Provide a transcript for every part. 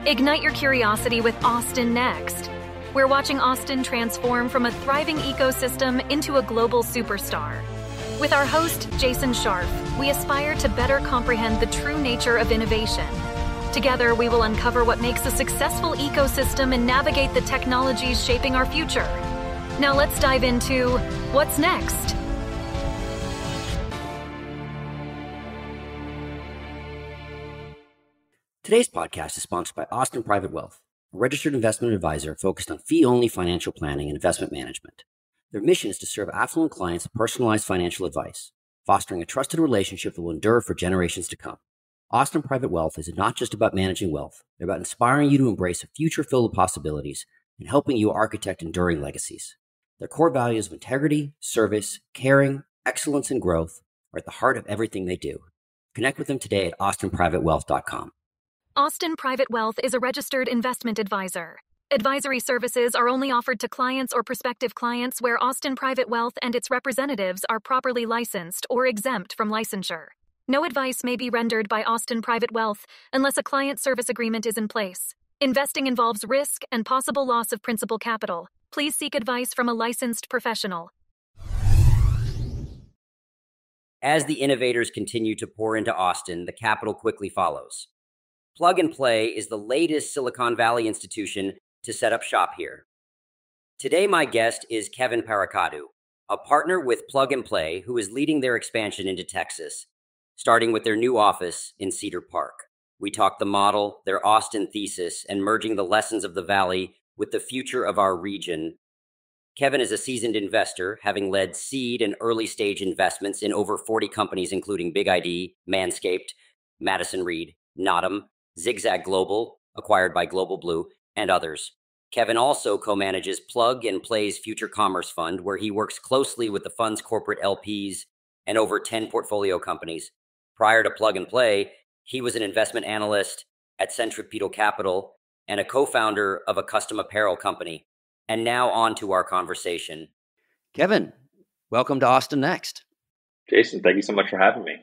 Ignite your curiosity with Austin Next. We're watching Austin transform from a thriving ecosystem into a global superstar. With our host, Jason Scharf, we aspire to better comprehend the true nature of innovation. Together, we will uncover what makes a successful ecosystem and navigate the technologies shaping our future. Now let's dive into what's next. Today's podcast is sponsored by Austin Private Wealth, a registered investment advisor focused on fee-only financial planning and investment management. Their mission is to serve affluent clients with personalized financial advice, fostering a trusted relationship that will endure for generations to come. Austin Private Wealth is not just about managing wealth. They're about inspiring you to embrace a future filled with possibilities and helping you architect enduring legacies. Their core values of integrity, service, caring, excellence, and growth are at the heart of everything they do. Connect with them today at austinprivatewealth.com. Austin Private Wealth is a registered investment advisor. Advisory services are only offered to clients or prospective clients where Austin Private Wealth and its representatives are properly licensed or exempt from licensure. No advice may be rendered by Austin Private Wealth unless a client service agreement is in place. Investing involves risk and possible loss of principal capital. Please seek advice from a licensed professional. As the innovators continue to pour into Austin, the capital quickly follows. Plug and Play is the latest Silicon Valley institution to set up shop here. Today, my guest is Kevin Parakkattu, a partner with Plug and Play who is leading their expansion into Texas, starting with their new office in Cedar Park. We talk the model, their Austin thesis, and merging the lessons of the Valley with the future of our region. Kevin is a seasoned investor, having led seed and early stage investments in over 40 companies, including Big ID, Manscaped, Madison Reed, Notum, Zigzag Global, acquired by Global Blue, and others. Kevin also co-manages Plug and Play's Future Commerce Fund, where he works closely with the fund's corporate LPs and over 10 portfolio companies. Prior to Plug and Play, he was an investment analyst at Centripetal Capital and a co-founder of a custom apparel company. And now on to our conversation. Kevin, welcome to Austin Next. Jason, thank you so much for having me.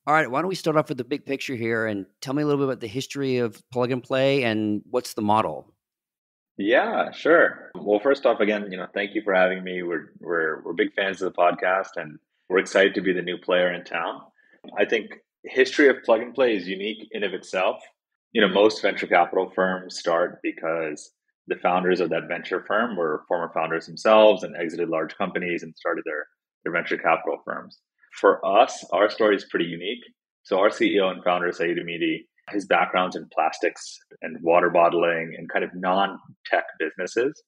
All right, why don't we start off with the big picture here and tell me a little bit about the history of Plug and Play and what's the model? Yeah, sure. Well, first off, again, thank you for having me. We're big fans of the podcast, and we're excited to be the new player in town. I think history of Plug and Play is unique in of itself. Most venture capital firms start because the founders of that venture firm were former founders themselves and exited large companies and started their venture capital firms. For us, our story is pretty unique. So our CEO and founder, Saeed Hamidi, his background's in plastics and water bottling and kind of non-tech businesses.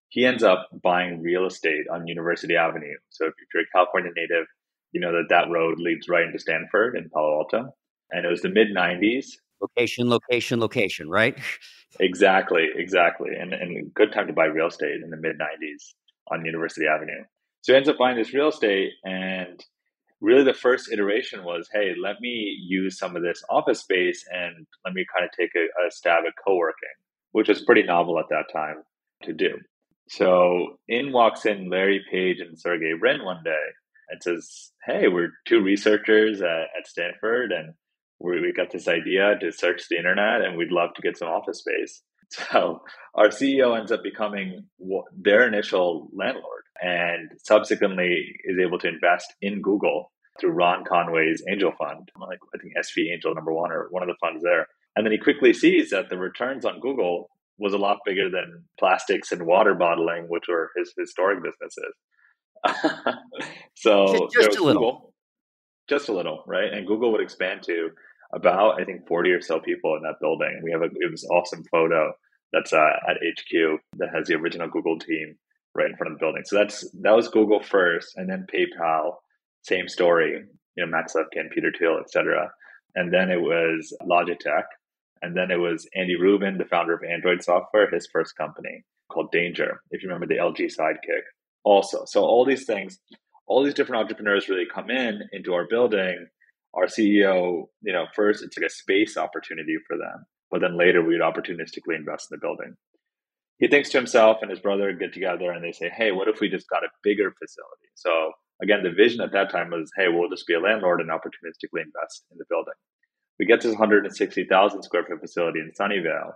He ends up buying real estate on University Avenue. So if you're a California native, you know that road leads right into Stanford in Palo Alto. And it was the mid-90s. Location, right? Exactly. And a good time to buy real estate in the mid-90s on University Avenue. So he ends up buying this real estate, and really the first iteration was, hey, let me use some of this office space and let me kind of take a stab at co-working, which was pretty novel at that time to do. So in walks in Larry Page and Sergey Brin one day and says, hey, we're two researchers at Stanford, and we got this idea to search the internet, and we'd love to get some office space. So our CEO ends up becoming their initial landlord, and subsequently is able to invest in Google through Ron Conway's angel fund, like I think SV Angel number one or one of the funds there. And then he quickly sees that the returns on Google was a lot bigger than plastics and water bottling, which were his historic businesses. So just a little. Google, just a little, right? And Google would expand to about, I think, 40 or so people in that building. We have this awesome photo that's at HQ that has the original Google team right in front of the building. So that was Google first, and then PayPal, same story, Matt Slevkin, Peter Thiel, etc. And then it was Logitech, and then it was Andy Rubin, the founder of Android software, his first company called Danger, if you remember the LG Sidekick also. So all these things, all these different entrepreneurs really come into our building. Our CEO, first it's like a space opportunity for them, but then later we would opportunistically invest in the building. He thinks to himself and his brother get together and they say, hey, what if we just got a bigger facility? So again, the vision at that time was, hey, we'll just be a landlord and opportunistically invest in the building. We get to this 160,000 square foot facility in Sunnyvale.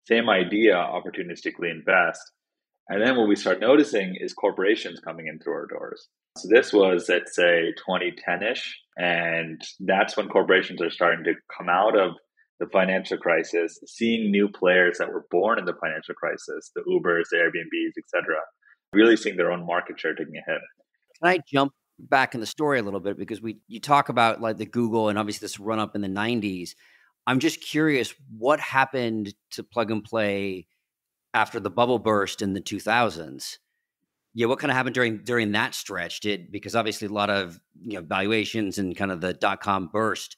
Same idea, opportunistically invest. And then what we start noticing is corporations coming in through our doors. So this was, let's say, 2010-ish. And that's when corporations are starting to come out of the financial crisis, seeing new players that were born in the financial crisis, the Ubers, the Airbnbs, etc., really seeing their own market share taking a hit. Can I jump back in the story a little bit? Because you talk about like the Google and obviously this run up in the 90s. I'm just curious what happened to plug and play after the bubble burst in the 2000s. Yeah, what kind of happened during that stretch? Because obviously a lot of valuations and kind of the .com burst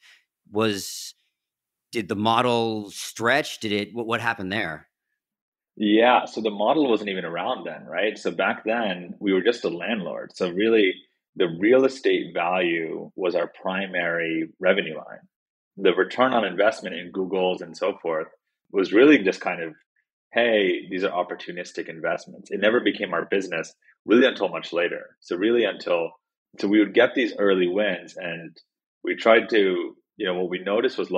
did the model stretch? What happened there? Yeah, so the model wasn't even around then, right? So back then we were just a landlord. So really the real estate value was our primary revenue line. The return on investment in Google's and so forth was really just kind of, hey, these are opportunistic investments. It never became our business really until much later. So we would get these early wins, and we tried to, what we noticed was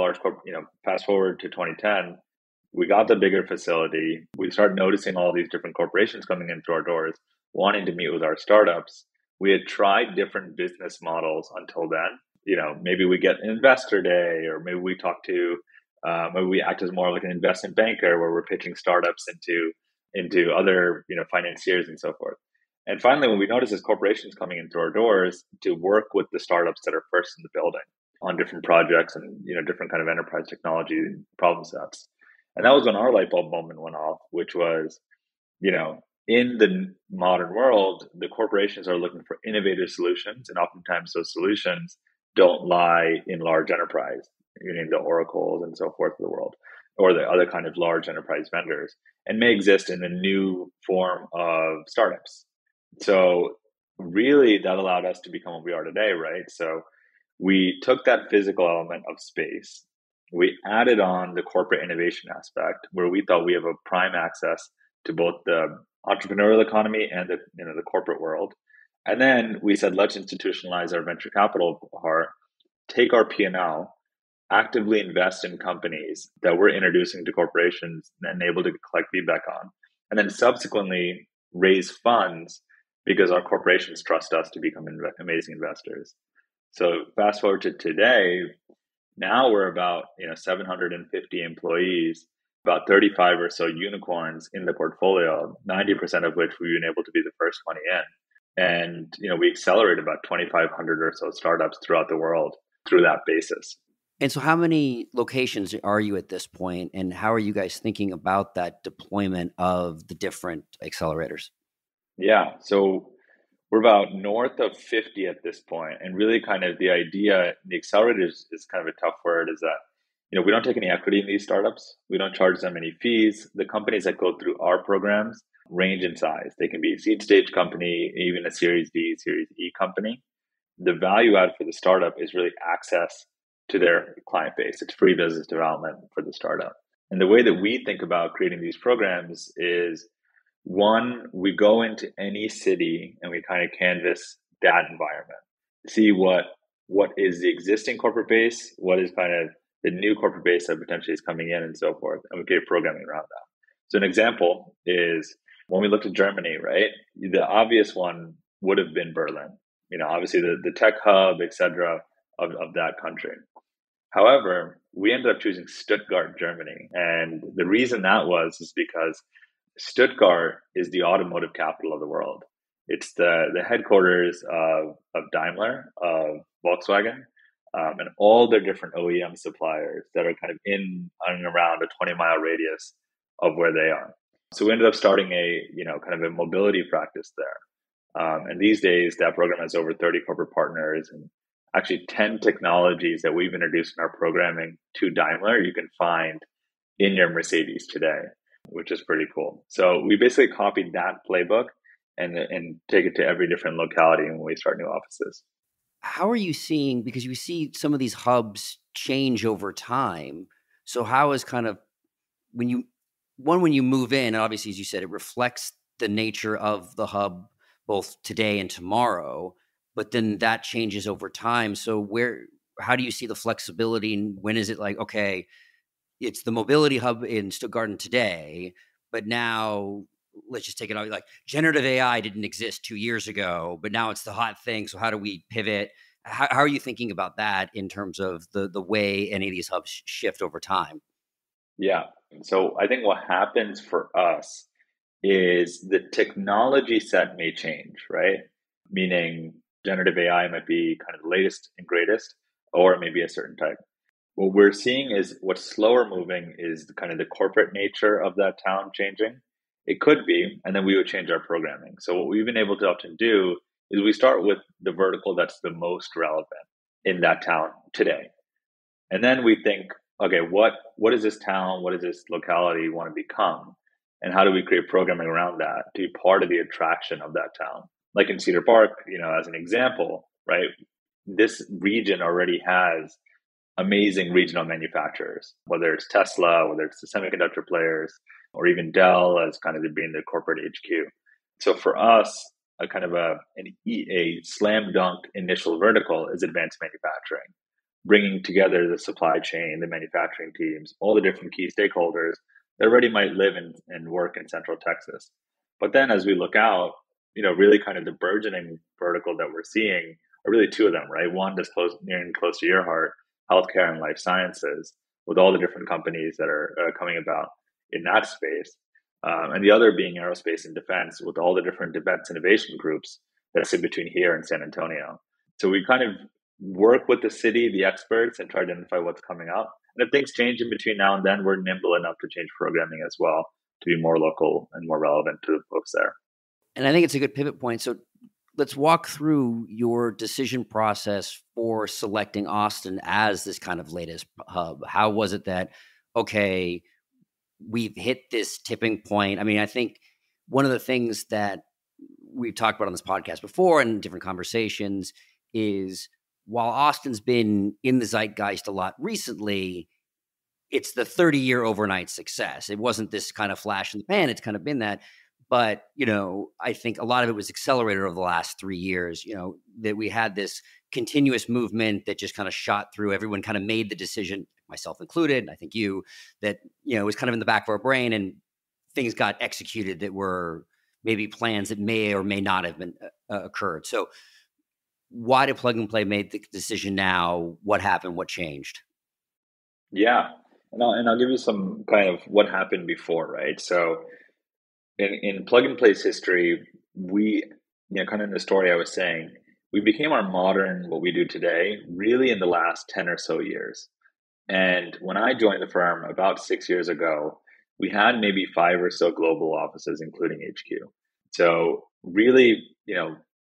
fast forward to 2010, we got the bigger facility. We started noticing all these different corporations coming in through our doors, wanting to meet with our startups. We had tried different business models until then. Maybe we get an investor day, or maybe we talk to, maybe we act as more like an investment banker where we're pitching startups into other, financiers and so forth. And finally, when we notice as corporations coming in through our doors to work with the startups that are first in the building on different projects and, different kind of enterprise technology problem sets. And that was when our light bulb moment went off, which was, in the modern world, the corporations are looking for innovative solutions. And oftentimes those solutions don't lie in large enterprise, the Oracles and so forth of the world, or the other kind of large enterprise vendors, and may exist in a new form of startups. So really that allowed us to become what we are today, right? So we took that physical element of space, we added on the corporate innovation aspect, where we thought we have a prime access to both the entrepreneurial economy and the corporate world. And then we said, let's institutionalize our venture capital part, take our P&L, actively invest in companies that we're introducing to corporations and able to collect feedback on, and then subsequently raise funds because our corporations trust us to become amazing investors. So fast forward to today, now we're about 750 employees, about 35 or so unicorns in the portfolio, 90% of which we've been able to be the first money in. And we accelerate about 2,500 or so startups throughout the world through that basis. And so how many locations are you at this point, and how are you guys thinking about that deployment of the different accelerators? Yeah, so we're about north of 50 at this point. And really kind of the idea, the accelerator is kind of a tough word, is that, we don't take any equity in these startups. We don't charge them any fees. The companies that go through our programs range in size. They can be a seed stage company, even a Series D, Series E company. The value add for the startup is really access to their client base. It's free business development for the startup. And the way that we think about creating these programs is, one, we go into any city and we kind of canvas that environment, see what is the existing corporate base, what is kind of the new corporate base that potentially is coming in and so forth, and we create programming around that. So an example is when we looked at Germany, right? The obvious one would have been Berlin, obviously the tech hub, et cetera, of that country. However, we ended up choosing Stuttgart, Germany. And the reason that is because Stuttgart is the automotive capital of the world. It's the headquarters of Daimler, of Volkswagen, and all their different OEM suppliers that are kind of in and around a 20-mile radius of where they are. So we ended up starting kind of a mobility practice there. And these days, that program has over 30 corporate partners and actually 10 technologies that we've introduced in our programming to Daimler you can find in your Mercedes today, which is pretty cool. So we basically copied that playbook and take it to every different locality when we start new offices. How are you seeing, because you see some of these hubs change over time. So how is kind of, when you move in, obviously, as you said, it reflects the nature of the hub, both today and tomorrow, but then that changes over time. So how do you see the flexibility, and when is it like, okay, it's the mobility hub in Stuttgart today, but now let's just take it out. Like generative AI didn't exist 2 years ago, but now it's the hot thing. So how do we pivot? How are you thinking about that in terms of the way any of these hubs shift over time? Yeah. So I think what happens for us is the technology set may change, right? Meaning generative AI might be kind of the latest and greatest, or it may be a certain type. What we're seeing is what's slower moving is kind of the corporate nature of that town changing. It could be, and then we would change our programming. So what we've been able to often do is we start with the vertical that's the most relevant in that town today. And then we think, okay, what is this town? What is this locality want to become? And how do we create programming around that to be part of the attraction of that town? Like in Cedar Park, as an example, right? This region already has amazing regional manufacturers, whether it's Tesla, whether it's the semiconductor players, or even Dell as kind of being the corporate HQ. So for us, a kind of a slam dunk initial vertical is advanced manufacturing, bringing together the supply chain, the manufacturing teams, all the different key stakeholders that already might live and work in Central Texas. But then as we look out, really kind of the burgeoning vertical that we're seeing are really two of them, right? One that's near close to your heart, healthcare and life sciences, with all the different companies that are coming about in that space. And the other being aerospace and defense, with all the different defense innovation groups that sit between here and San Antonio. So we kind of work with the city, the experts, and try to identify what's coming up. And if things change in between now and then, we're nimble enough to change programming as well to be more local and more relevant to the folks there. And I think it's a good pivot point. So let's walk through your decision process for selecting Austin as this kind of latest hub. How was it that, okay, we've hit this tipping point? I mean, I think one of the things that we've talked about on this podcast before and different conversations is while Austin's been in the zeitgeist a lot recently, it's the 30-year overnight success. It wasn't this kind of flash in the pan. It's kind of been that. But, I think a lot of it was accelerated over the last 3 years, that we had this continuous movement that just kind of shot through. Everyone kind of made the decision, myself included, and I think you, that, it was kind of in the back of our brain and things got executed that were maybe plans that may or may not have been occurred. So why did Plug and Play make the decision now? What happened? What changed? Yeah. And I'll give you some kind of what happened before, right? So in Plug and Play's history, we, kind of in the story I was saying, we became our modern, what we do today, really in the last 10 or so years. And when I joined the firm about 6 years ago, we had maybe 5 or so global offices, including HQ. So really,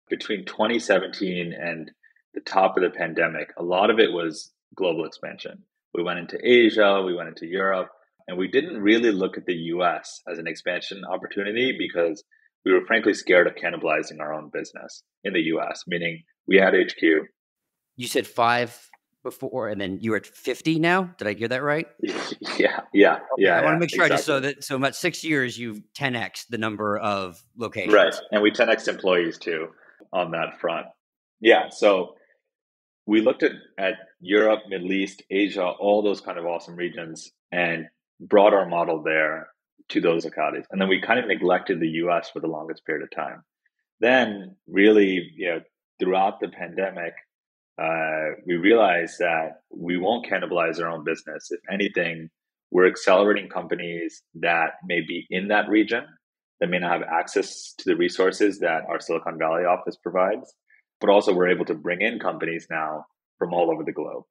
between 2017 and the top of the pandemic, a lot of it was global expansion. We went into Asia, we went into Europe, and we didn't really look at the US as an expansion opportunity because we were frankly scared of cannibalizing our own business in the US, meaning we had HQ. You said 5 before, and then you're at 50 now? Did I hear that right? Yeah. Okay, I want to make sure exactly. so about 6 years, you've 10x the number of locations. Right. And we 10x employees too on that front. Yeah. So we looked at Europe, Middle East, Asia, all those kind of awesome regions and brought our model there to those localities. And then we kind of neglected the US for the longest period of time. Then really, throughout the pandemic, we realized that we won't cannibalize our own business. If anything, we're accelerating companies that may be in that region, that may not have access to the resources that our Silicon Valley office provides, but also we're able to bring in companies now from all over the globe.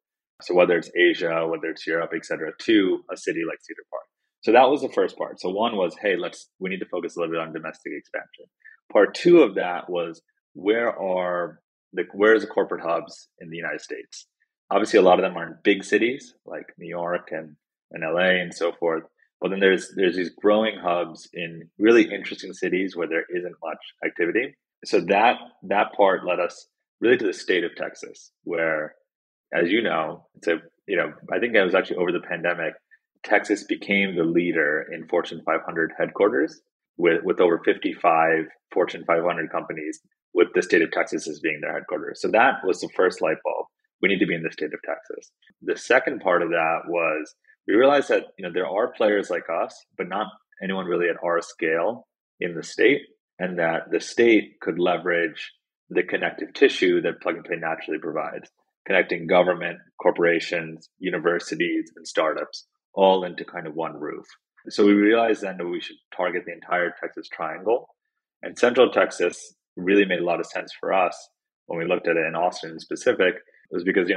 So whether it's Asia, whether it's Europe, et cetera, to a city like Cedar Park. So that was the first part. So one was, hey, we need to focus a little bit on domestic expansion. Part two of that was, where's the corporate hubs in the United States? Obviously, a lot of them are in big cities like New York and LA and so forth. But then there's these growing hubs in really interesting cities where there isn't much activity. So that part led us really to the state of Texas, where, as you know, I think it was actually over the pandemic, Texas became the leader in Fortune 500 headquarters with over 55 Fortune 500 companies, with the state of Texas as being their headquarters. So that was the first light bulb. We need to be in the state of Texas. The second part of that was we realized that, there are players like us, but not anyone really at our scale in the state, and that the state could leverage the connective tissue that plug and play naturally provides, connecting government, corporations, universities, and startups all into kind of one roof. So we realized then that we should target the entire Texas triangle. And Central Texas really made a lot of sense for us when we looked at it in Austin in specific. It was because,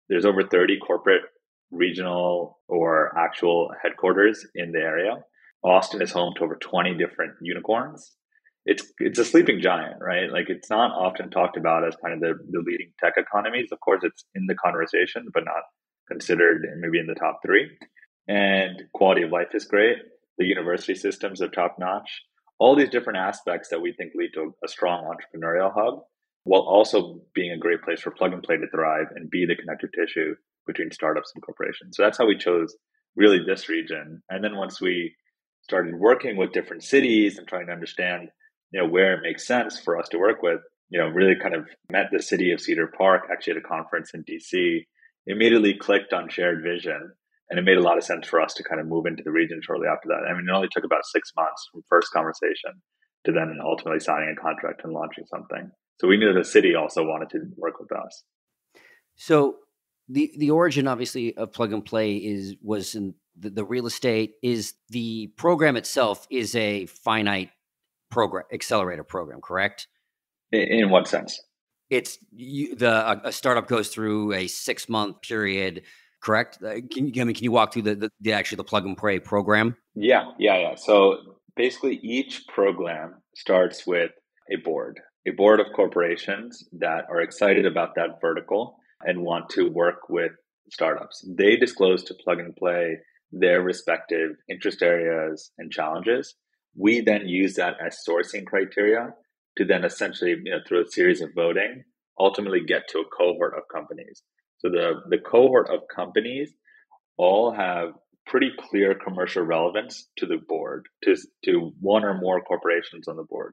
there's over 30 corporate, regional, or actual headquarters in the area. Austin is home to over 20 different unicorns. It's a sleeping giant, right? Like, it's not often talked about as kind of the leading tech economies. Of course, it's in the conversation, but not considered maybe in the top three. And quality of life is great. The university systems are top notch. All these different aspects that we think lead to a strong entrepreneurial hub, while also being a great place for plug and play to thrive and be the connective tissue between startups and corporations. So that's how we chose really this region. And then once we started working with different cities and trying to understand, where it makes sense for us to work with, really kind of met the city of Cedar Park, actually at a conference in DC, immediately clicked on shared vision. And it made a lot of sense for us to kind of move into the region shortly after that. I mean, it only took about 6 months from first conversation to then ultimately signing a contract and launching something. So we knew the city also wanted to work with us. So the origin, obviously, of Plug and Play was in the real estate. Is the program itself is a finite program, accelerator program, correct? In what sense? It's a startup goes through a 6-month period, correct? Can you walk through the Plug and Play program? Yeah. So basically, each program starts with a board of corporations that are excited about that vertical and want to work with startups. They disclose to Plug and Play their respective interest areas and challenges. We then use that as sourcing criteria to then essentially, through a series of voting, ultimately get to a cohort of companies. So the cohort of companies all have pretty clear commercial relevance to the board, to one or more corporations on the board.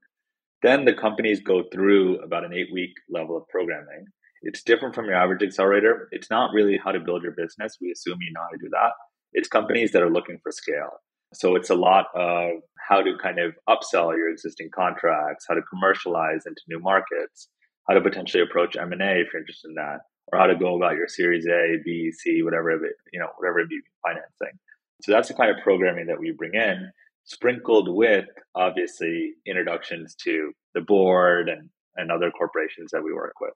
Then the companies go through about an 8-week level of programming. It's different from your average accelerator. It's not really how to build your business. We assume you know how to do that. It's companies that are looking for scale. So it's a lot of how to kind of upsell your existing contracts, how to commercialize into new markets, how to potentially approach M&A if you're interested in that, or how to go about your Series A, B, C, whatever it be financing. So that's the kind of programming that we bring in, sprinkled with, obviously, introductions to the board and other corporations that we work with.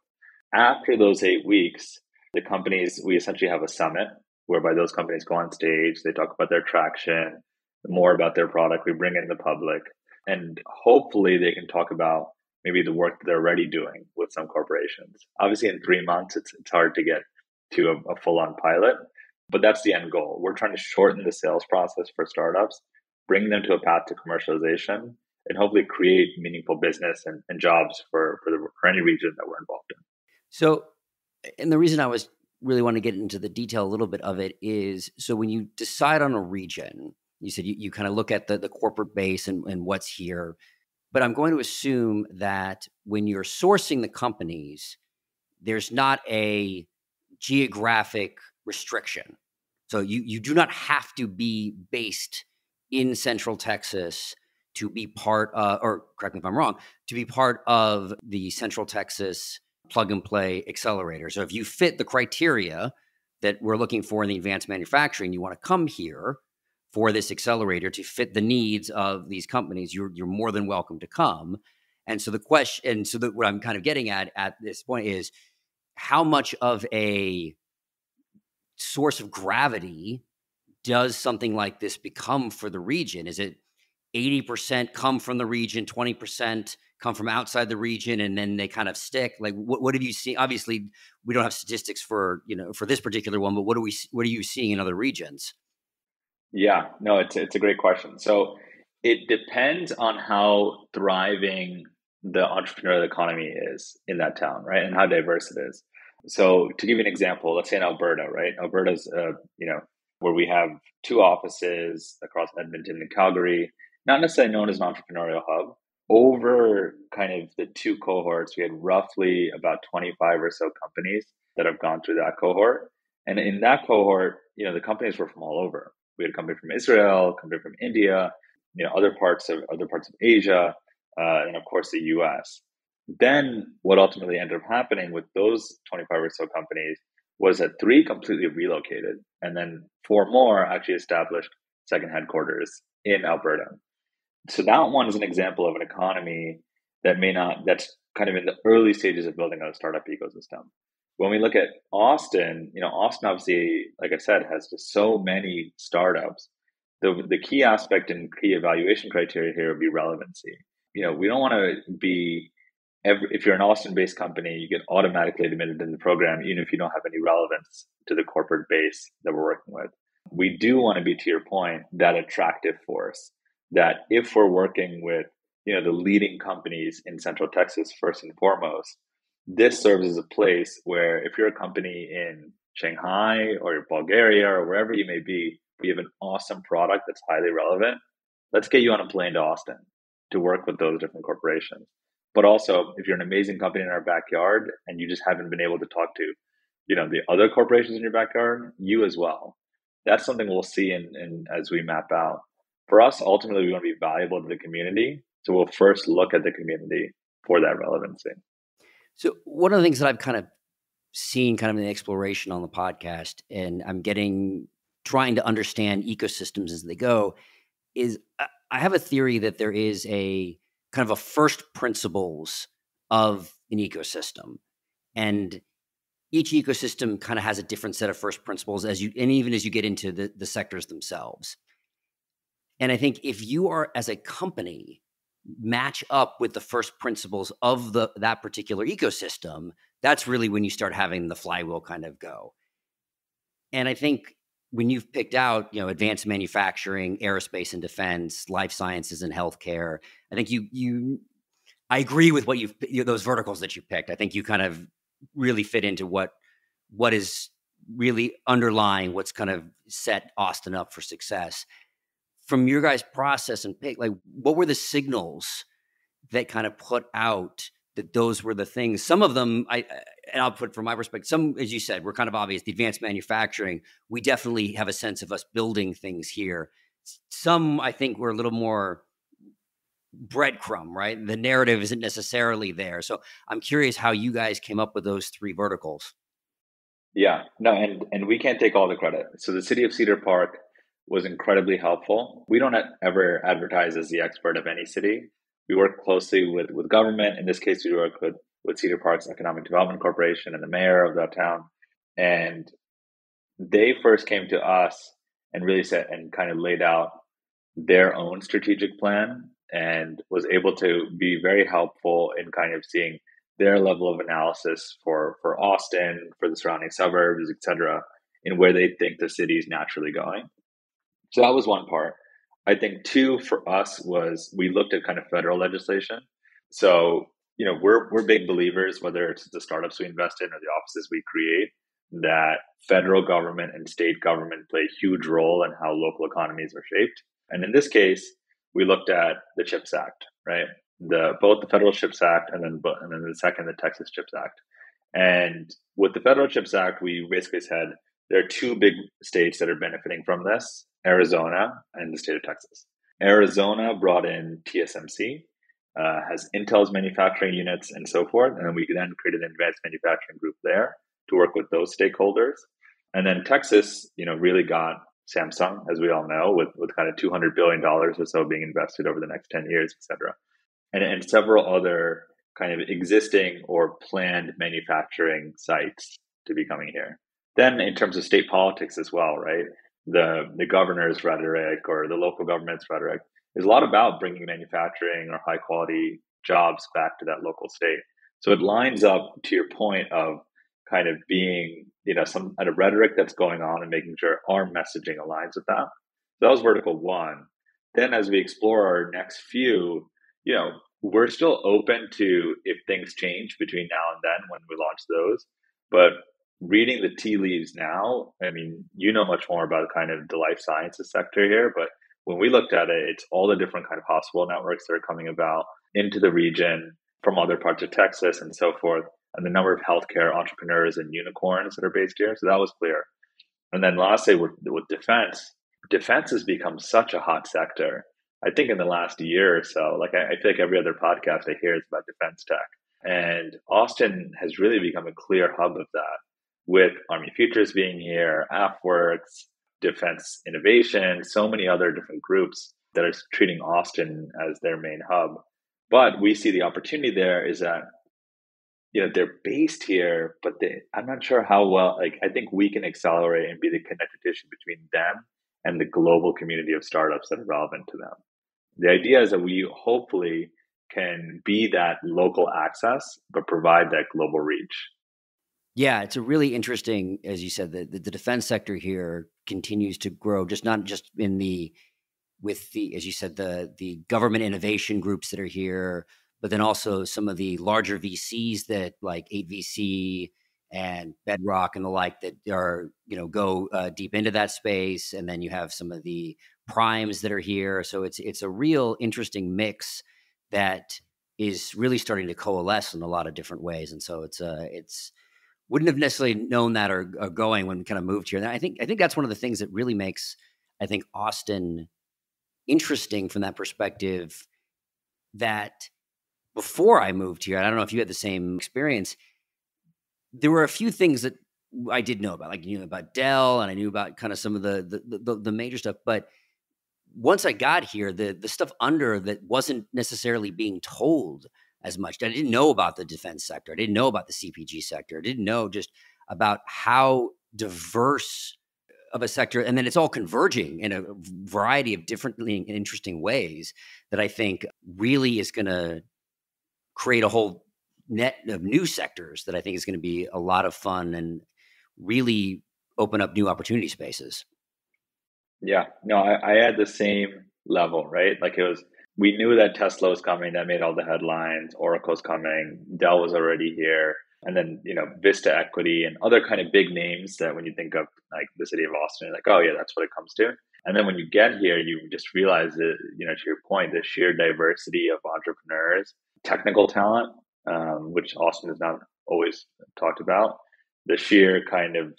After those 8 weeks, the companies, we essentially have a summit whereby those companies go on stage, they talk about their traction, more about their product, we bring in the public, and hopefully they can talk about maybe the work that they're already doing with some corporations. Obviously, in 3 months, it's hard to get to a full-on pilot, but that's the end goal. We're trying to shorten the sales process for startups, bring them to a path to commercialization, and hopefully create meaningful business and jobs for any region that we're involved in. So, and the reason I was really want to get into the detail a little bit of it is, so when you decide on a region, you said you kind of look at the corporate base and what's here. But I'm going to assume that when you're sourcing the companies, there's not a geographic restriction. So you do not have to be based in Central Texas to be part of, or correct me if I'm wrong, to be part of the Central Texas Plug and Play accelerator. So if you fit the criteria that we're looking for in the advanced manufacturing, you want to come here for this accelerator to fit the needs of these companies, you're more than welcome to come. And so the question, and so what I'm kind of getting at this point is, how much of a source of gravity does something like this become for the region? Is it 80% come from the region, 20% come from outside the region, and then they kind of stick? Like, what have you seen? Obviously, we don't have statistics for this particular one, but what are you seeing in other regions? Yeah, no, it's a great question. So it depends on how thriving the entrepreneurial economy is in that town, right? And how diverse it is. So to give you an example, let's say in Alberta, right? Alberta's, where we have 2 offices across Edmonton and Calgary, not necessarily known as an entrepreneurial hub. Over kind of the 2 cohorts, we had roughly about 25 or so companies that have gone through that cohort. And in that cohort, the companies were from all over. We had a company from Israel, a company from India, other parts of Asia, and of course the US. Then what ultimately ended up happening with those 25 or so companies was that 3 completely relocated, and then 4 more actually established second headquarters in Alberta. So that one is an example of an economy that's kind of in the early stages of building out a startup ecosystem. When we look at Austin, Austin obviously, like I said, has just so many startups. The key aspect and key evaluation criteria here would be relevancy. We don't want to be, if you're an Austin-based company, you get automatically admitted in the program, even if you don't have any relevance to the corporate base that we're working with. We do want to be, to your point, that attractive force, that if we're working with, the leading companies in Central Texas, first and foremost, this serves as a place where if you're a company in Shanghai or Bulgaria or wherever you may be, we have an awesome product that's highly relevant. Let's get you on a plane to Austin to work with those different corporations. But also, if you're an amazing company in our backyard and you just haven't been able to talk to, the other corporations in your backyard, you as well. That's something we'll see in as we map out. For us, ultimately, we want to be valuable to the community. So we'll first look at the community for that relevancy. So one of the things that I've kind of seen kind of in the exploration on the podcast, and I'm trying to understand ecosystems as they go, is I have a theory that there is a kind of a first principles of an ecosystem. And each ecosystem kind of has a different set of first principles and even as you get into the sectors themselves. And I think if you are, as a company, match up with the first principles of that particular ecosystem, that's really when you start having the flywheel kind of go. And I think when you've picked out, advanced manufacturing, aerospace and defense, life sciences and healthcare, I think I agree with what those verticals that you picked. I think you kind of really fit into what is really underlying what's kind of set Austin up for success. From your guys' process and pick, like, what were the signals that kind of put out that those were the things? Some of them, I'll put from my perspective, some, as you said, were kind of obvious. The advanced manufacturing, we definitely have a sense of us building things here. Some, I think, were a little more breadcrumb, right? The narrative isn't necessarily there. So I'm curious how you guys came up with those 3 verticals. Yeah, no, and we can't take all the credit. So the city of Cedar Park was incredibly helpful. We don't ever advertise as the expert of any city. We work closely with government. In this case, we work with Cedar Park's Economic Development Corporation and the mayor of that town. And they first came to us and really said and kind of laid out their own strategic plan and was able to be very helpful in kind of seeing their level of analysis for Austin, for the surrounding suburbs, et cetera, in where they think the city is naturally going. So that was one part. I think 2 for us was we looked at kind of federal legislation. So, we're big believers, whether it's the startups we invest in or the offices we create, that federal government and state government play a huge role in how local economies are shaped. And in this case, we looked at the CHIPS Act, right? Both the federal CHIPS Act and then the second, the Texas CHIPS Act. And with the federal CHIPS Act, we basically said there are 2 big states that are benefiting from this: Arizona and the state of Texas. Arizona brought in TSMC, has Intel's manufacturing units and so forth. And then we then created an advanced manufacturing group there to work with those stakeholders. And then Texas, really got Samsung, as we all know, with kind of $200 billion or so being invested over the next 10 years, et cetera. And several other kind of existing or planned manufacturing sites to be coming here. Then in terms of state politics as well, right? The governor's rhetoric or the local government's rhetoric is a lot about bringing manufacturing or high quality jobs back to that local state. So it lines up to your point of kind of being, some kind of rhetoric that's going on and making sure our messaging aligns with that. So that was vertical 1. Then as we explore our next few, we're still open to if things change between now and then when we launch those. But reading the tea leaves now, I mean, much more about kind of the life sciences sector here, but when we looked at it, it's all the different kind of hospital networks that are coming about into the region from other parts of Texas and so forth, and the number of healthcare entrepreneurs and unicorns that are based here. So that was clear. And then lastly, with defense has become such a hot sector. I think in the last year or so, like I feel like every other podcast I hear is about defense tech. And Austin has really become a clear hub of that, with Army Futures being here, AFWorks, Defense Innovation, so many other different groups that are treating Austin as their main hub. But we see the opportunity there is that they're based here, but I'm not sure how well. Like, I think we can accelerate and be the connective tissue between them and the global community of startups that are relevant to them. The idea is that we hopefully can be that local access, but provide that global reach. Yeah, it's a really interesting, as you said, the defense sector here continues to grow, just not just in with the, as you said, the government innovation groups that are here, but then also some of the larger VCs that like 8VC and Bedrock and the like that are, go deep into that space. And then you have some of the primes that are here. So it's a real interesting mix that is really starting to coalesce in a lot of different ways. And so it's wouldn't have necessarily known that or going when we kind of moved here. And I think that's one of the things that really makes, I think, Austin interesting from that perspective, that before I moved here, and I don't know if you had the same experience, there were a few things that I did know about, like about Dell, and I knew about kind of some of the major stuff. But once I got here, the stuff under that wasn't necessarily being told as much. I didn't know about the defense sector. I didn't know about the CPG sector. I didn't know just about how diverse of a sector, and then it's all converging in a variety of differently interesting ways that I think really is going to create a whole net of new sectors that I think is going to be a lot of fun and really open up new opportunity spaces. Yeah, no, I had the same level, right? Like we knew that Tesla was coming, that made all the headlines. Oracle's coming, Dell was already here. And then, Vista Equity and other kind of big names that when you think of like the city of Austin, like, oh yeah, that's what it comes to. And then when you get here, you just realize that, to your point, the sheer diversity of entrepreneurs, technical talent, which Austin has not always talked about, the sheer kind of,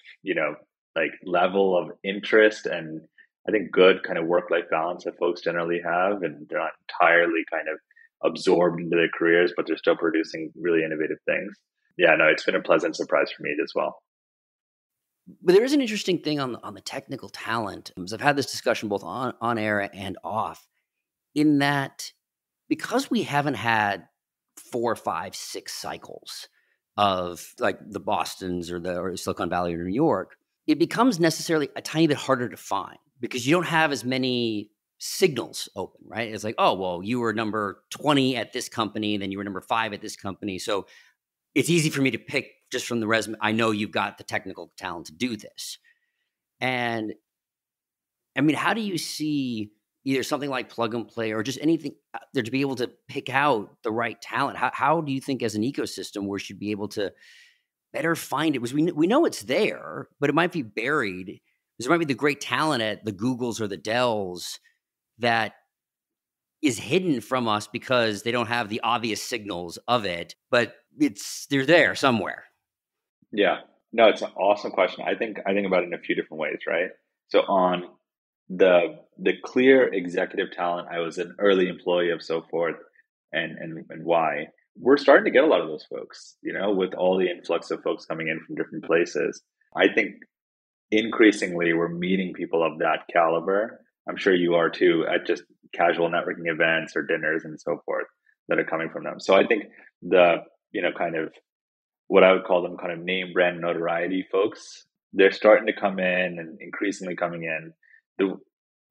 like level of interest and I think good kind of work-life balance that folks generally have, and they're not entirely kind of absorbed into their careers, but they're still producing really innovative things. Yeah, no, it's been a pleasant surprise for me as well. But there is an interesting thing on the technical talent. I've had this discussion both on air and off, in that because we haven't had 4, 5, 6 cycles of like the Bostons or Silicon Valley or New York, it becomes necessarily a tiny bit harder to find because you don't have as many signals open, right? It's like, oh, well, you were number 20 at this company, then you were number 5 at this company. So it's easy for me to pick just from the resume. I know you've got the technical talent to do this. And I mean, how do you see either something like Plug and Play or just anything there to be able to pick out the right talent? How do you think as an ecosystem we should be able to better find it? Because we know it's there, but it might be buried. There might be the great talent at the Googles or the Dells that is hidden from us because they don't have the obvious signals of it, but they're there somewhere. Yeah, no, it's an awesome question. I think about it in a few different ways, right? So on the clear executive talent, I was an early employee of so forth, and why we're starting to get a lot of those folks, with all the influx of folks coming in from different places. I think increasingly we're meeting people of that caliber. I'm sure you are too, at just casual networking events or dinners and so forth that are coming from them. So I think the, kind of what I would call them kind of name brand notoriety folks, they're starting to come in and increasingly coming in.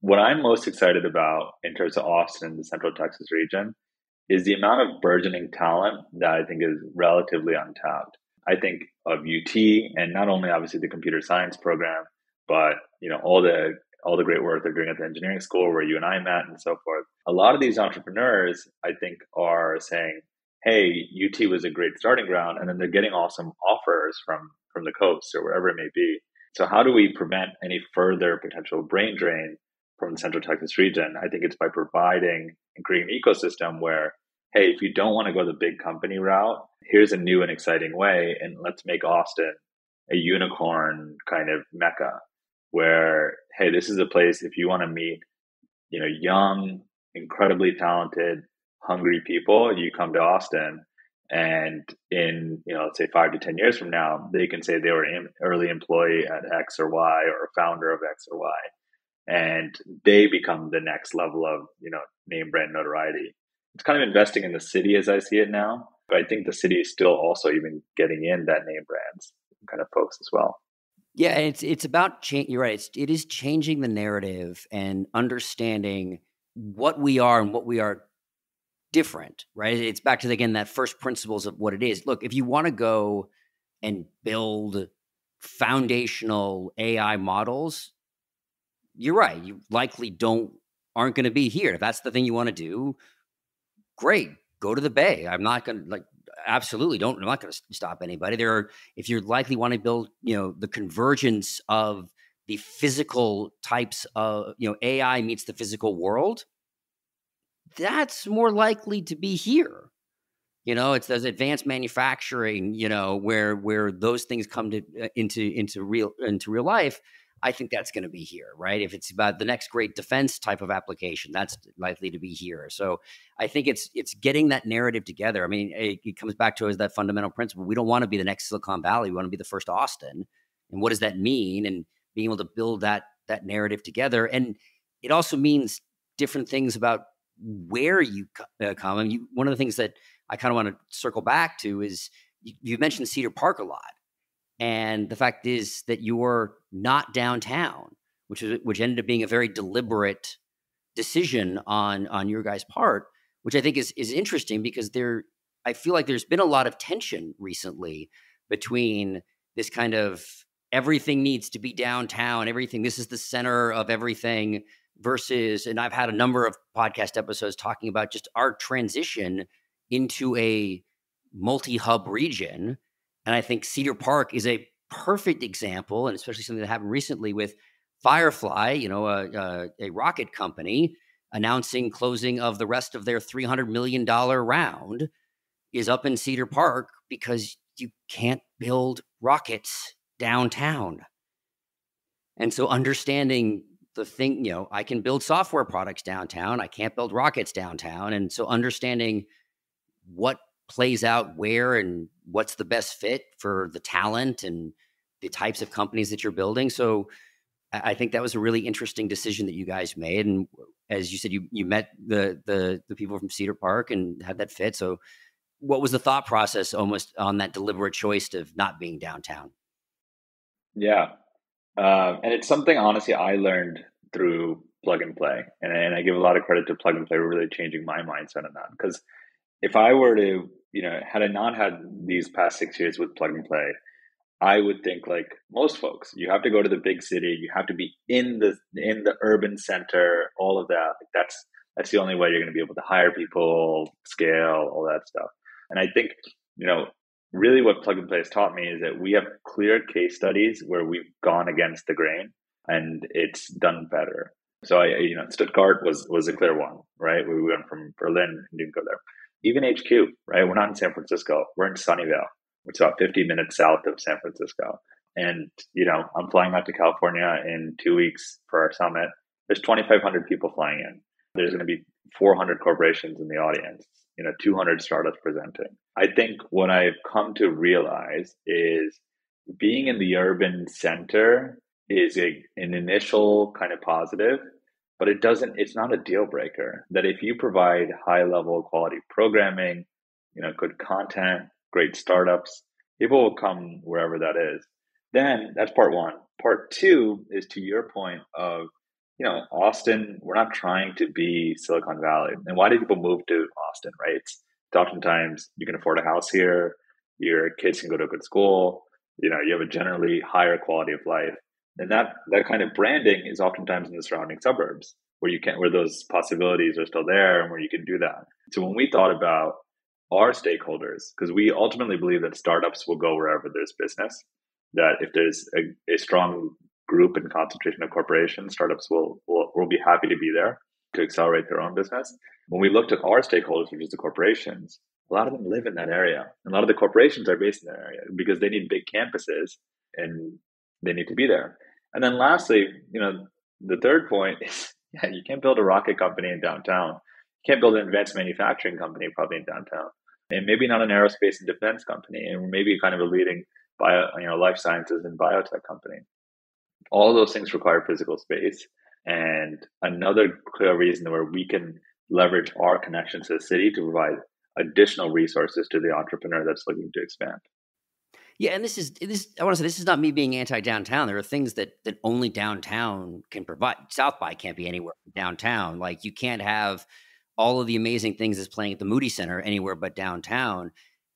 What I'm most excited about in terms of Austin and the Central Texas region is the amount of burgeoning talent that I think is relatively untapped. I think of UT and not only obviously the computer science program, but all the great work they're doing at the engineering school where you and I met and so forth. A lot of these entrepreneurs, I think, are saying, hey, UT was a great starting ground, and then they're getting awesome offers from the coast or wherever it may be. So how do we prevent any further potential brain drain from the Central Texas region? I think it's by providing and creating an ecosystem where, hey, if you don't want to go the big company route, here's a new and exciting way, and let's make Austin a unicorn kind of mecca. where, hey, this is a place if you want to meet, young, incredibly talented, hungry people, you come to Austin. And in, let's say 5 to 10 years from now, they can say they were an early employee at X or Y or a founder of X or Y. And they become the next level of, name brand notoriety. It's kind of investing in the city as I see it now. But I think the city is still also even getting in that name brands kind of folks as well. Yeah, it's about change. You're right. It is changing the narrative and understanding what we are and what we are different, right? It's back to, again, that first principles of what it is. Look, if you want to go and build foundational AI models, you're right. You likely aren't going to be here. If that's the thing you want to do, great. Go to the Bay. I'm not going to absolutely don't. I'm not going to stop anybody. If you likely want to build, the convergence of the physical types of, AI meets the physical world, that's more likely to be here. It's those advanced manufacturing, where those things come into real life. I think that's going to be here, right? If it's about the next great defense type of application, that's likely to be here. So I think it's getting that narrative together. I mean, it comes back to that fundamental principle. We don't want to be the next Silicon Valley. We want to be the first Austin. And what does that mean? And being able to build that narrative together. And it also means different things about where you come. I mean, one of the things that I kind of want to circle back to is you mentioned Cedar Park a lot. And the fact is that you're not downtown, which ended up being a very deliberate decision on your guys' part, which I think is interesting because I feel like there's been a lot of tension recently between this kind of everything needs to be downtown, this is the center of everything versus, and I've had a number of podcast episodes talking about just our transition into a multi-hub region. And I think Cedar Park is a perfect example, and especially something that happened recently with Firefly, a rocket company announcing closing of the rest of their $300 million round is up in Cedar Park because you can't build rockets downtown. And so understanding the thing, I can build software products downtown. I can't build rockets downtown. And so understanding what plays out where and what's the best fit for the talent and the types of companies that you're building. So I think that was a really interesting decision that you guys made. And as you said, you met the people from Cedar Park and had that fit. So what was the thought process almost on that deliberate choice of not being downtown? Yeah. And it's something, honestly, I learned through Plug and Play. And I give a lot of credit to Plug and Play for really changing my mindset on that. Because if I were to, had I not had these past 6 years with Plug and Play, I would think like most folks, you have to go to the big city, you have to be in the urban center, all of that. That's the only way you're going to be able to hire people, scale, all that stuff. And I think, really what Plug and Play has taught me is that we have clear case studies where we've gone against the grain and it's done better. So Stuttgart was a clear one, right? We went from Berlin and didn't go there. Even HQ, right? We're not in San Francisco. We're in Sunnyvale, which is about 50 minutes south of San Francisco. And, I'm flying out to California in 2 weeks for our summit. There's 2,500 people flying in. There's going to be 400 corporations in the audience, 200 startups presenting. I think what I've come to realize is being in the urban center is an initial kind of positive, but it's not a deal breaker. That if you provide high level quality programming, good content, great startups, people will come wherever that is. Then that's part one. Part two is to your point of, Austin, we're not trying to be Silicon Valley. And why do people move to Austin, right? It's oftentimes you can afford a house here, your kids can go to a good school, you have a generally higher quality of life. And that kind of branding is oftentimes in the surrounding suburbs where those possibilities are still there and where you can do that. So when we thought about our stakeholders, because we ultimately believe that startups will go wherever there's business, that if there's a strong group and concentration of corporations, startups will be happy to be there to accelerate their own business. When we looked at our stakeholders, which is the corporations, a lot of them live in that area. And a lot of the corporations are based in that area because they need big campuses and they need to be there. And then lastly, the third point is, yeah, you can't build a rocket company in downtown. You can't build an advanced manufacturing company probably in downtown, and maybe not an aerospace and defense company, and maybe kind of a leading life sciences and biotech company. All those things require physical space. And another clear reason where we can leverage our connections to the city to provide additional resources to the entrepreneur that's looking to expand. Yeah, and this. I want to say this is not me being anti-downtown. There are things that only downtown can provide. South by can't be anywhere but downtown. Like you can't have all of the amazing things that's playing at the Moody Center anywhere but downtown.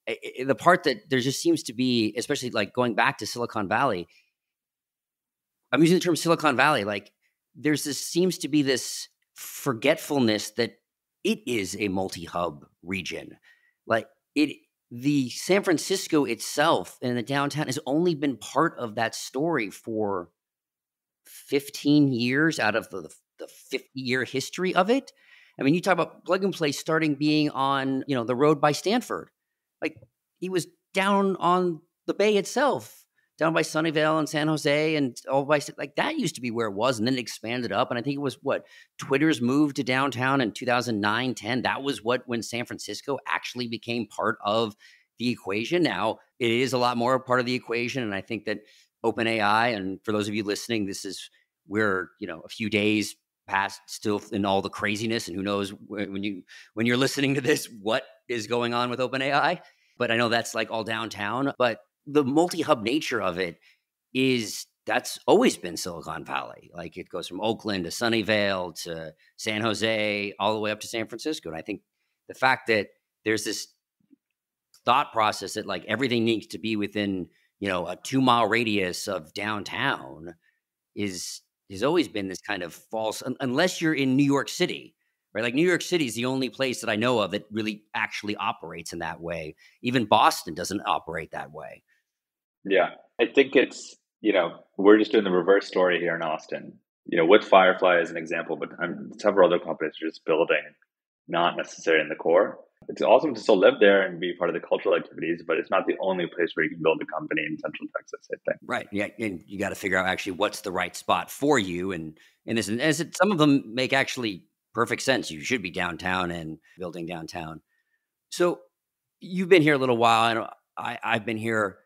The part that there just seems to be, especially like going back to Silicon Valley, I'm using the term Silicon Valley, like seems to be this forgetfulness that it is a multi-hub region. Like the San Francisco itself and the downtown has only been part of that story for 15 years out of the 50-year history of it. I mean, you talk about Plug and Play starting being on, the road by Stanford. Like he was down on the bay itself, down by Sunnyvale and San Jose and all by, like that used to be where it was. And then it expanded up. And I think it was Twitter's move to downtown in 2009, 10. That was when San Francisco actually became part of the equation. Now it is a lot more part of the equation. And I think that OpenAI, and for those of you listening, we're a few days past still in all the craziness, and who knows when you're listening to this, what is going on with OpenAI. But I know that's like all downtown, but the multi-hub nature of it that's always been Silicon Valley. Like it goes from Oakland to Sunnyvale to San Jose, all the way up to San Francisco. And I think the fact that there's this thought process that like everything needs to be within, a 2-mile radius of downtown has always been this kind of false, unless you're in New York City, right? Like New York City is the only place that I know of that really actually operates in that way. Even Boston doesn't operate that way. Yeah, I think it's, we're just doing the reverse story here in Austin. With Firefly as an example, but several other companies are just building, not necessarily in the core. It's awesome to still live there and be part of the cultural activities, but it's not the only place where you can build a company in Central Texas, I think. Right. Yeah. And you got to figure out actually what's the right spot for you. And some of them make actually perfect sense. You should be downtown and building downtown. So you've been here a little while, and I've been here.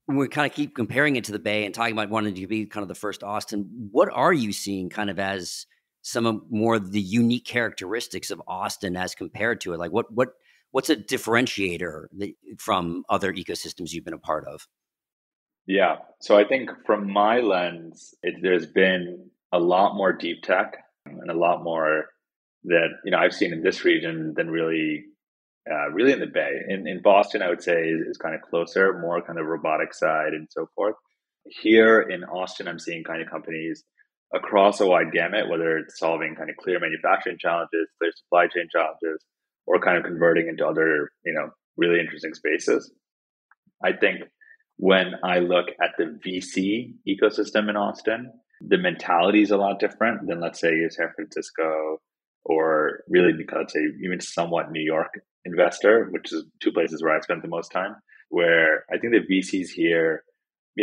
We kind of keep comparing it to the Bay and talking about wanting to be kind of the first Austin. What are you seeing kind of as some of more of the unique characteristics of Austin as compared to it? Like what's a differentiator from other ecosystems you've been a part of? Yeah. So I think from my lens, there's been a lot more deep tech and a lot more that, I've seen in this region than really in the Bay. In Boston, I would say is kind of closer, more kind of robotic side and so forth. Here in Austin, I'm seeing kind of companies across a wide gamut, whether it's solving kind of clear manufacturing challenges, clear supply chain challenges, or kind of converting into other, really interesting spaces. I think when I look at the VC ecosystem in Austin, the mentality is a lot different than, let's say, San Francisco or really, let's say, even somewhat New York investor, which is two places where I spent the most time, where I think the VCs here,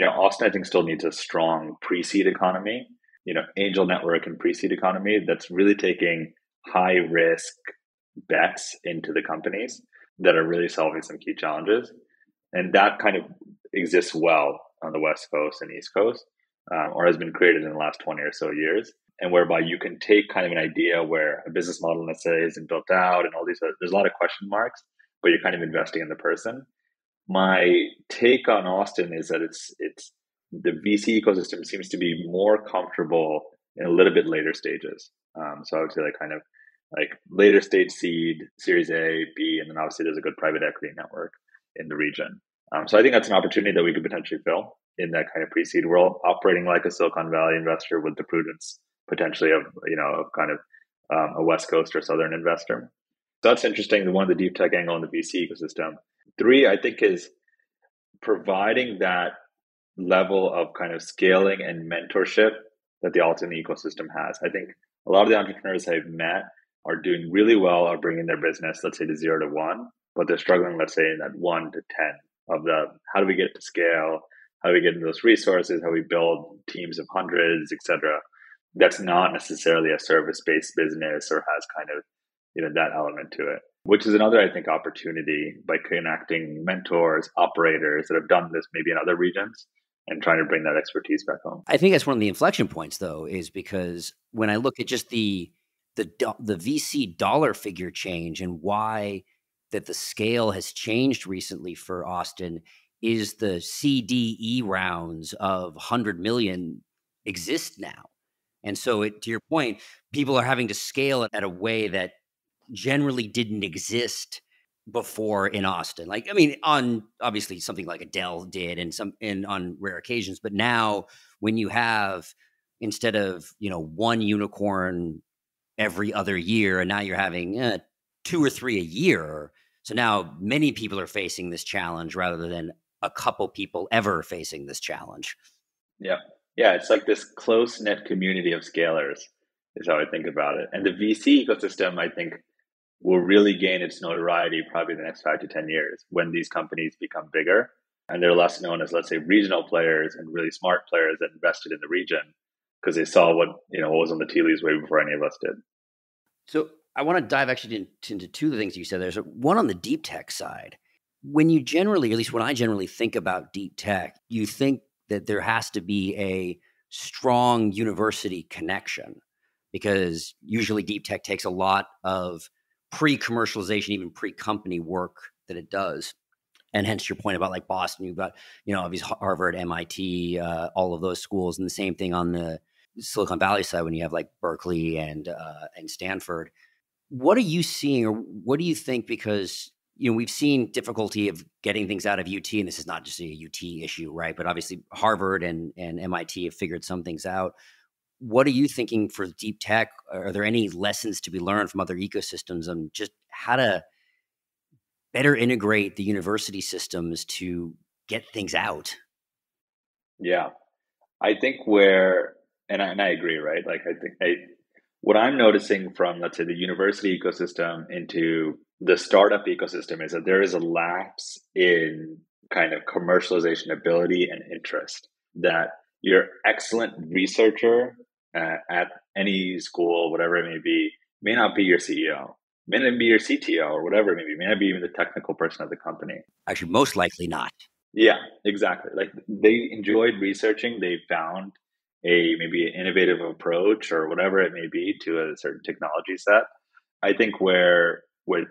Austin, I think still needs a strong pre-seed economy, angel network and pre-seed economy that's really taking high risk bets into the companies that are really solving some key challenges. And that kind of exists well on the West Coast and East Coast, or has been created in the last 20 or so years. And whereby you can take kind of an idea where a business model, let's say, isn't built out and all these, there's a lot of question marks, but you're kind of investing in the person. My take on Austin is that it's the VC ecosystem seems to be more comfortable in a little bit later stages. So I would say like later stage seed, Series A, B, and then obviously there's a good private equity network in the region. So I think that's an opportunity that we could potentially fill in that kind of pre-seed world, operating like a Silicon Valley investor with the prudence potentially of kind of a West Coast or Southern investor. So that's interesting. One of the deep tech angle in the VC ecosystem. 3, I think, is providing that level of kind of scaling and mentorship that the Alton ecosystem has. I think a lot of the entrepreneurs I've met are doing really well at bringing their business, let's say, to 0 to 1, but they're struggling, let's say, in that 1 to 10 of the how do we get it to scale? how do we get into those resources, how we build teams of hundreds, etc. That's not necessarily a service-based business or has kind of, that element to it, which is another, I think, opportunity by connecting mentors, operators that have done this maybe in other regions and trying to bring that expertise back home. I think that's one of the inflection points, though, is because when I look at just the VC dollar figure change and why that the scale has changed recently for Austin is the CDE rounds of 100 million exist now. And so to your point, people are having to scale it at a way that generally didn't exist before in Austin. Like, I mean, on obviously something like Adele did and on rare occasions, but now when you have, instead of, one unicorn every other year, and now you're having 2 or 3 a year. So now many people are facing this challenge rather than a couple people ever facing this challenge. Yeah. Yeah. It's like this close knit community of scalers is how I think about it. And the VC ecosystem, I think, will really gain its notoriety probably the next 5 to 10 years when these companies become bigger and they're less known as, let's say, regional players and really smart players that invested in the region because they saw what was on the tea leaves way before any of us did. So I want to dive actually into two of the things you said. There's one on the deep tech side. When you generally, at least when I generally think about deep tech, you think that there has to be a strong university connection because usually deep tech takes a lot of pre-commercialization, even pre-company work that it does. And hence your point about like Boston, you've got, obviously Harvard, MIT, all of those schools. And the same thing on the Silicon Valley side when you have like Berkeley and Stanford. What are you seeing, or what do you think? Because we've seen difficulty of getting things out of UT, and this is not just a UT issue, right? But obviously Harvard and MIT have figured some things out. What are you thinking for deep tech? Are there any lessons to be learned from other ecosystems on just how to better integrate the university systems to get things out? Yeah, I think and I agree, right? Like what I'm noticing from, let's say, the university ecosystem into the startup ecosystem is that there is a lapse in kind of commercialization ability and interest. That your excellent researcher at any school, whatever it may not be your CEO, may not be your CTO or whatever it may not be even the technical person of the company. Actually, most likely not. Yeah, exactly. Like they enjoyed researching, they found maybe an innovative approach or whatever it may be to a certain technology set. I think where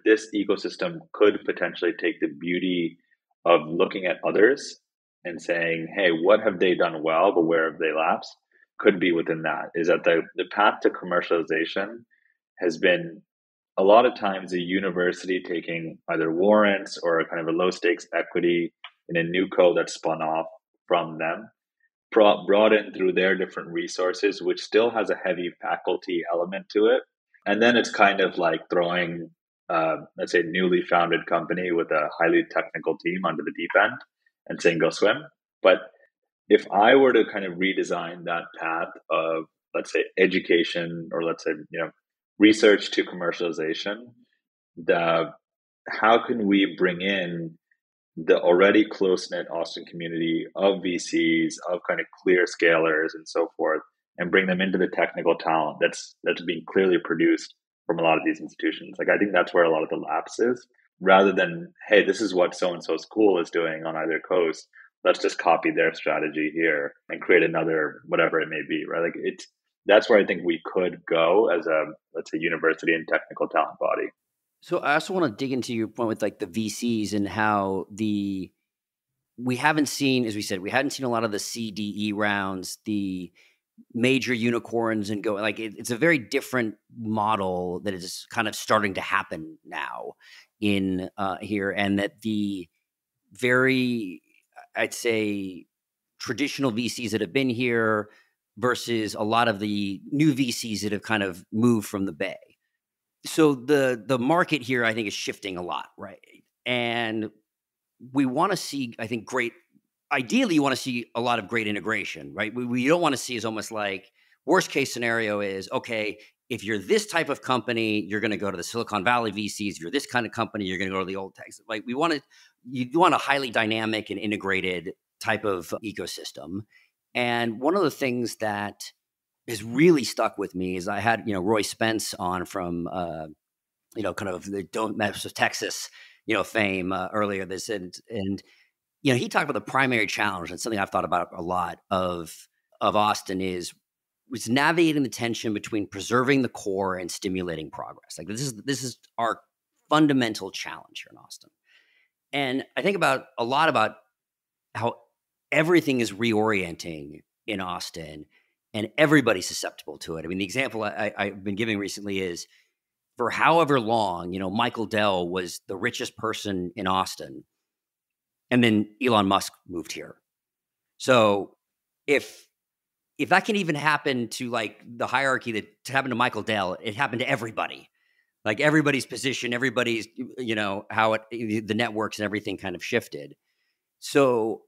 this ecosystem could potentially take the beauty of looking at others and saying, hey, what have they done well, but where have they lapsed? Could be within that. Is that the path to commercialization has been a lot of times a university taking either warrants or kind of a low stakes equity in a new co that spun off from them, brought in through their different resources, which still has a heavy faculty element to it. And then it's kind of like throwing, let's say, a newly founded company with a highly technical team onto the deep end and saying, go swim. But if I were to kind of redesign that path of, let's say, education or let's say, research to commercialization, how can we bring in the already close-knit Austin community of VCs, of kind of clear scalers and so forth, and bring them into the technical talent that's being clearly produced from a lot of these institutions. Like, I think that's where a lot of the lapse is, rather than, hey, this is what so-and-so school is doing on either coast. Let's just copy their strategy here and create another, whatever it may be, right? Like that's where I think we could go as a, let's say, university and technical talent body. So I also want to dig into your point with like the VCs and how we haven't seen, as we said, we hadn't seen a lot of the CDE rounds, the major unicorns and it's a very different model that is kind of starting to happen now in here. And that the very, I'd say, traditional VCs that have been here versus a lot of the new VCs that have kind of moved from the Bay. So the market here, I think, is shifting a lot, right? And we want to see, I think, ideally, you want to see a lot of great integration, right? We don't want to see is almost like worst case scenario is, okay, if you're this type of company, you're going to go to the Silicon Valley VCs. If you're this kind of company, you're going to go to the old techs. Like you want a highly dynamic and integrated type of ecosystem. And one of the things that has really stuck with me is I had, Roy Spence on from, kind of the Don't Mess with Texas, fame earlier this. And he talked about the primary challenge, and something I've thought about a lot of Austin was navigating the tension between preserving the core and stimulating progress. Like this is our fundamental challenge here in Austin. And I think a lot about how everything is reorienting in Austin and everybody's susceptible to it. I mean, the example I've been giving recently is for however long, Michael Dell was the richest person in Austin. And then Elon Musk moved here. So if that can even happen to like the hierarchy that happened to Michael Dell, it happened to everybody. Like everybody's position, everybody's, how the networks and everything kind of shifted. So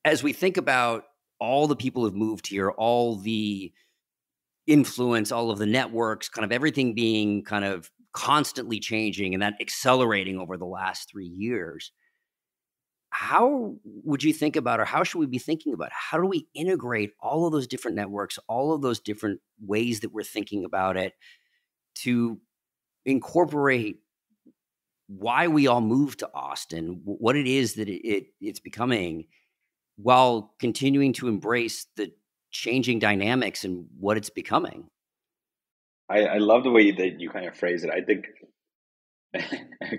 as we think about all the people who've moved here, all the influence, all of the networks, kind of everything being kind of constantly changing and that accelerating over the last 3 years, how would you think about, or how should we be thinking about, how do we integrate all of those different networks, all of those different ways that we're thinking about it to incorporate why we all moved to Austin, what it is that it's becoming, while continuing to embrace the changing dynamics and what it's becoming? I love the way that you kind of phrase it. I think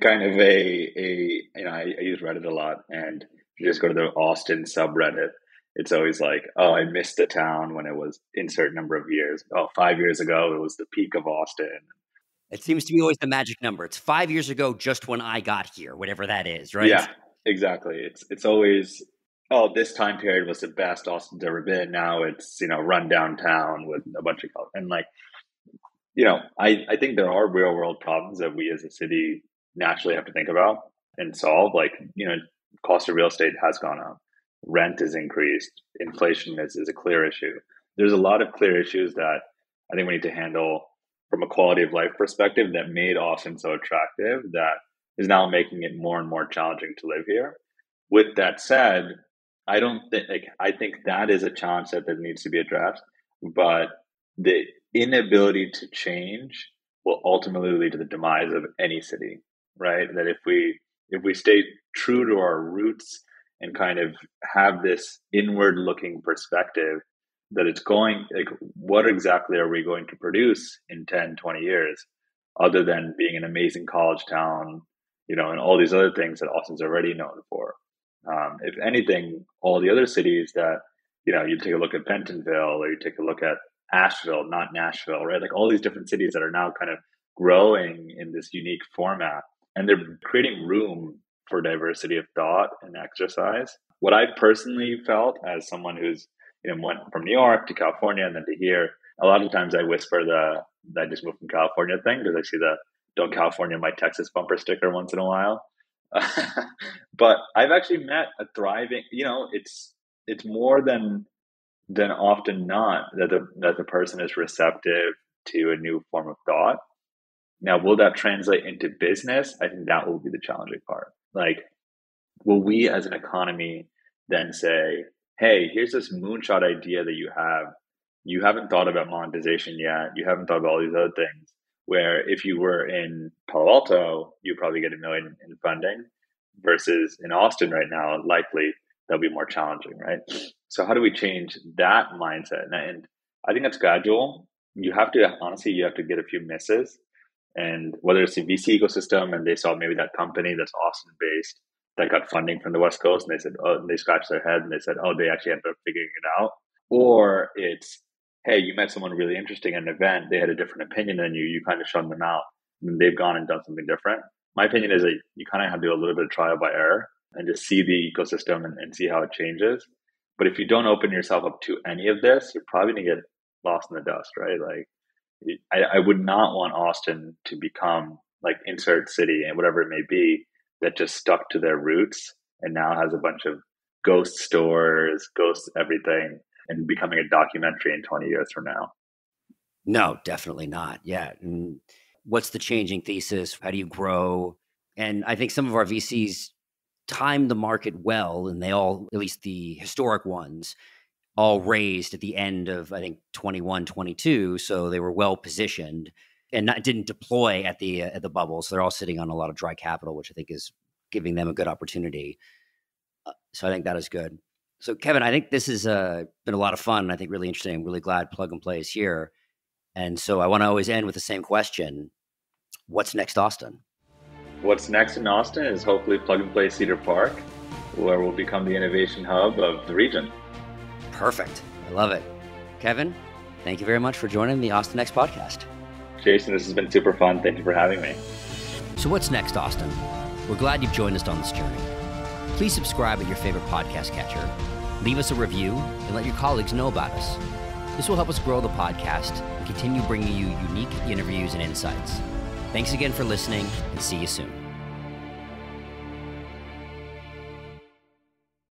kind of I use Reddit a lot, and if you just go to the Austin subreddit, it's always like, oh, I missed the town when it was insert number of years. Oh, 5 years ago, it was the peak of Austin. It seems to be always the magic number. It's 5 years ago, just when I got here, whatever that is, right? Yeah, exactly. It's always, oh, this time period was the best Austin's ever been. Now it's, run downtown with a bunch of color. And like, I think there are real world problems that we as a city naturally have to think about and solve. Like, cost of real estate has gone up, rent is increased, inflation is a clear issue. There's a lot of clear issues that I think we need to handle from a quality of life perspective that made Austin so attractive that is now making it more and more challenging to live here. With that said, I think that is a challenge that needs to be addressed, but the inability to change will ultimately lead to the demise of any city, right? That if we stay true to our roots and kind of have this inward looking perspective, that it's going, like, what exactly are we going to produce in 10, 20 years other than being an amazing college town, and all these other things that Austin's already known for. If anything, all the other cities that, you take a look at Bentonville, or you take a look at Asheville, not Nashville, right? Like all these different cities that are now kind of growing in this unique format, and they're creating room for diversity of thought and exercise. What I personally felt as someone who's, went from New York to California and then to here, a lot of times I whisper that I just moved from California thing, because I see the "Don't California my Texas" bumper sticker once in a while. But I've actually met a thriving, it's more than often not that the person is receptive to a new form of thought. Now, will that translate into business? I think that will be the challenging part. Like, will we as an economy then say, hey, here's this moonshot idea that you haven't thought about monetization yet, you haven't thought about all these other things, where if you were in Palo Alto, you probably get $1 million in funding, versus in Austin right now, likely that'll be more challenging, right? So how do we change that mindset? And I think that's gradual. You have to get a few misses. And whether it's the VC ecosystem and they saw maybe that company that's Austin based that got funding from the West Coast, and they said, oh, and they scratched their head and they said, oh, they actually ended up figuring it out. Or it's, hey, you met someone really interesting at an event, they had a different opinion than you kind of shunned them out, and they've gone and done something different. My opinion is that you kind of have to do a little bit of trial by error and just see the ecosystem and see how it changes. But if you don't open yourself up to any of this, you're probably going to get lost in the dust, right? Like, I would not want Austin to become like insert city and whatever it may be that just stuck to their roots and now has a bunch of ghost stores, ghost everything, and becoming a documentary in 20 years from now. No, definitely not. Yeah. And what's the changing thesis? How do you grow? And I think some of our VCs timed the market well, and they all, at least the historic ones, all raised at the end of, I think, 21, 22. So they were well positioned and didn't deploy at the bubble. So they're all sitting on a lot of dry capital, which I think is giving them a good opportunity. So I think that is good. So Kevin, I think this has been a lot of fun. And I think really interesting. I'm really glad Plug and Play is here. And so I want to always end with the same question. What's next, Austin? What's next in Austin is hopefully Plug and Play Cedar Park, where we'll become the innovation hub of the region. Perfect. I love it. Kevin, thank you very much for joining the Austin Next podcast. Jason, this has been super fun. Thank you for having me. So what's next, Austin? We're glad you've joined us on this journey. Please subscribe at your favorite podcast catcher, leave us a review, and let your colleagues know about us. This will help us grow the podcast and continue bringing you unique interviews and insights. Thanks again for listening, and see you soon.